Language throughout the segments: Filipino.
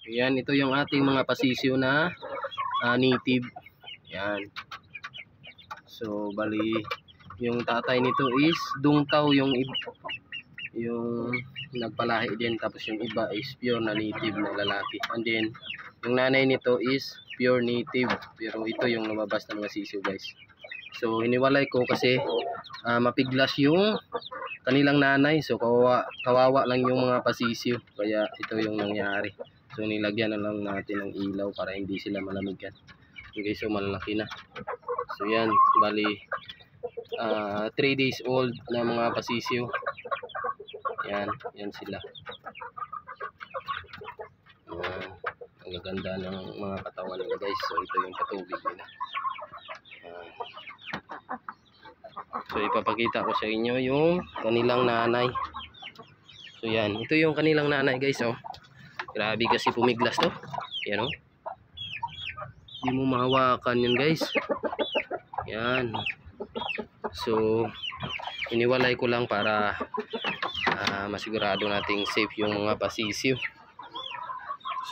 Yan, ito yung ating mga pasisyo na native. Yan. So, bali, yung tatay nito is Dungtaw, yung nagpalahi din. Tapos yung iba is pure na native na lalaki. And then, yung nanay nito is pure native. Pero ito yung lumabas ng mga sisyo, guys. So, hiniwalay ko kasi mapiglas yung kanilang nanay. So, kawawa lang yung mga pasisyo. Kaya ito yung nangyari. So, nilagyan na lang natin ng ilaw para hindi sila malamigan. Okay, so malaki na. So, yan. Bali, 3 days old na mga pasisyo. Yan. Yan sila. Ang gaganda ng mga katawan nila, guys. So, ito yung patubig nila. So, ipapakita ko sa inyo yung kanilang nanay. So, yan. Ito yung kanilang nanay, guys. Oh. Grabe kasi pumiglas to. Yan, oh. Hindi mo mahawakan yan, guys. Yan. So, iniwalay ko lang para masigurado nating safe yung mga pasisyo.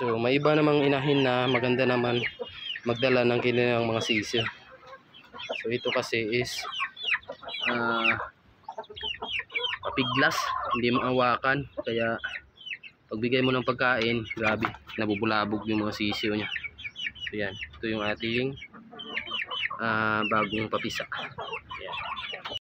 So, may iba namang inahin na maganda naman magdala ng kanilang mga sisyo. So, ito kasi is papiglas, hindi maawakan. Kaya pagbigay mo ng pagkain, grabe, nabubulabog yung mga sisyo niya. So yan, ito yung ating bagong papisa.